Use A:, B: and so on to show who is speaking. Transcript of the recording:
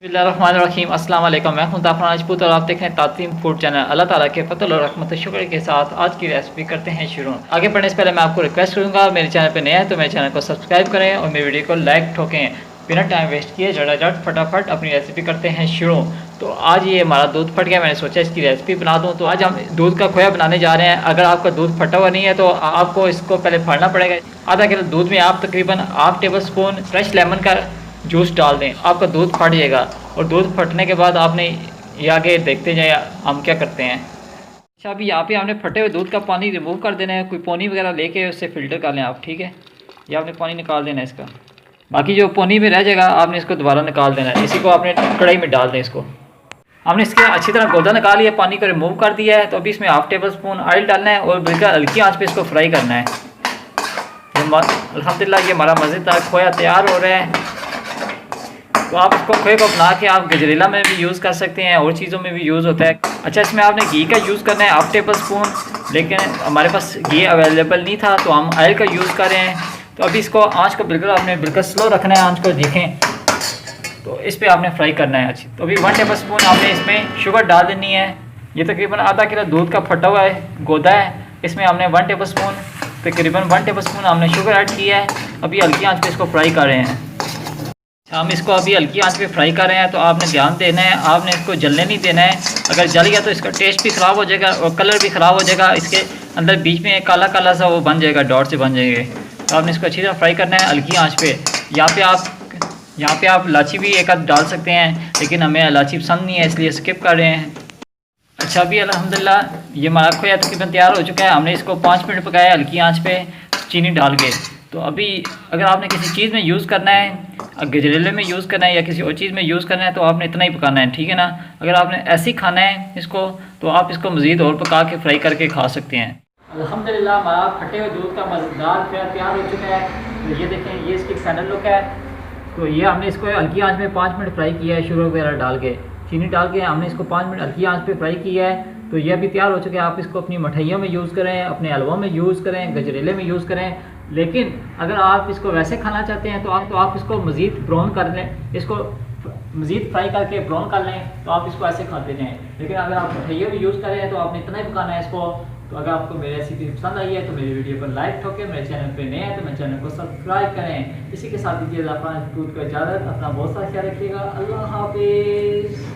A: बिस्मिल्लाहिर्रहमानिर्रहीम अस्सलाम वालेकुम। मैं हूं ताफरान राजपूत और आप देख रहे हैं तातीम फूड चैनल। अल्लाह ताला के फजल और रहमत शुक्र के साथ आज की रेसिपी करते हैं शुरू। आगे बढ़ने से पहले मैं आपको रिक्वेस्ट करूंगा, मेरे चैनल पे नए हैं तो मेरे चैनल को सब्सक्राइब करें और मेरी वीडियो को लाइक ठोकें। बिना टाइम वेस्ट किए झटाझट फटाफट अपनी रेसिपी करते हैं शुरू। तो आज ये हमारा दूध फट गया, मैंने सोचा इसकी रेसिपी बना दूँ। तो आज हम दूध का खोया बनाने जा रहे हैं। अगर आपका दूध फटा हुआ नहीं है तो आपको इसको पहले फाड़ना पड़ेगा। आधा किलो दूध में आप तकरीबन half table spoon fresh lemon का जूस डाल दें, आपका दूध फट जाएगा। और दूध फटने के बाद आपने ये आगे देखते जाए हम क्या करते हैं। अच्छा, अभी यहाँ पे हमने फटे हुए दूध का पानी रिमूव कर देना है। कोई पानी वगैरह लेके उससे फ़िल्टर कर लें आप, ठीक है। ये आपने पानी निकाल देना है इसका। बाकी जो पानी में रह जाएगा आपने इसको दोबारा निकाल देना है। इसी को आपने कढ़ाई में डाल दें। इसको हमने इसके अच्छी तरह गोदा निकाल लिया, पानी को रिमूव कर दिया है। तो अभी इसमें हाफ टेबल स्पून ऑयल डालना है और बिल्कुल हल्की आँच पर इसको फ्राई करना है। अल्हम्दुलिल्लाह ये हमारा मज़ेदार खोया तैयार हो रहा है। तो आप इसको खोए को बना के आप गजरेला में भी यूज़ कर सकते हैं, और चीज़ों में भी यूज़ होता है। अच्छा, इसमें आपने घी का यूज़ करना है हाफ टेबल स्पून, लेकिन हमारे पास घी अवेलेबल नहीं था तो हम ऑयल का यूज़ कर रहे हैं। तो अभी इसको आंच को बिल्कुल आपने बिल्कुल स्लो रखना है, आंच को देखें। तो इस पर आपने फ्राई करना है अच्छी। तो अभी 1 टेबल स्पून आपने इसमें शुगर डाल देनी है। ये तकरीबन आधा किलो दूध का फटा हुआ है गोदा है। इसमें हमने 1 टेबल स्पून तकरीबन 1 टेबल स्पून हमने शुगर ऐड किया है। अभी हल्की आँच पर इसको फ्राई कर रहे हैं। हम इसको अभी हल्की आंच पे फ्राई कर रहे हैं। तो आपने ध्यान देना है, आपने इसको जलने नहीं देना है। अगर जल गया तो इसका टेस्ट भी ख़राब हो जाएगा और कलर भी ख़राब हो जाएगा। इसके अंदर बीच में काला काला सा वो बन जाएगा, डॉट से बन जाएंगे। तो आपने इसको अच्छी तरह फ्राई करना है हल्की आंच पे। यहाँ पे आप इलायची भी एक आध डाल सकते हैं, लेकिन हमें इलायची पसंद नहीं है इसलिए स्किप कर रहे हैं। अच्छा, अभी अल्हम्दुलिल्लाह ये हमारा खोया तकरीबन तैयार हो चुका है। हमने इसको 5 मिनट पकाया हल्की आँच पे चीनी डाल के। तो अभी अगर आपने किसी चीज़ में यूज़ करना है, गजरेले में यूज़ करना है या किसी और चीज़ में यूज़ करना है तो आपने इतना ही पकाना है, ठीक है ना। अगर आपने ऐसे ही खाना है इसको तो आप इसको मज़ीद और पका के फ्राई करके खा सकते हैं। अल्हम्दुलिल्लाह हमारा फटे हुए दूध का मज़ेदार खोया तैयार हो चुका है। तो ये देखें, ये इसकी फाइनल लुक है। तो ये हमने इसको हल्की आंच में 5 मिनट फ्राई किया है, शुगर वगैरह डाल के, चीनी डाल के हमने इसको 5 मिनट हल्की आंच पे फ्राई किया है। तो ये अभी तैयार हो चुका है। आप इसको अपनी मिठाइयों में यूज़ करें, अपने हलवों में यूज़ करें, गजरेले में यूज़ करें। लेकिन अगर आप इसको वैसे खाना चाहते हैं तो आप इसको मज़ीद ब्राउन कर लें, इसको मज़ीद फ्राई करके ब्राउन कर लें तो आप इसको ऐसे खाते जाएँ। लेकिन अगर आप मिठाइयों में यूज़ कर रहे हैं तो आपने इतना ही पकाना है इसको। तो अगर आपको मेरी रेसिपी पसंद आई है तो मेरी वीडियो को लाइक ठोकें, मेरे चैनल पे नए हैं तो मेरे चैनल को सब्सक्राइब करें। इसी के साथ दीजिए को इजाज़त। अपना बहुत सारा ख्याल रखिएगा। अल्लाह हाफिज़।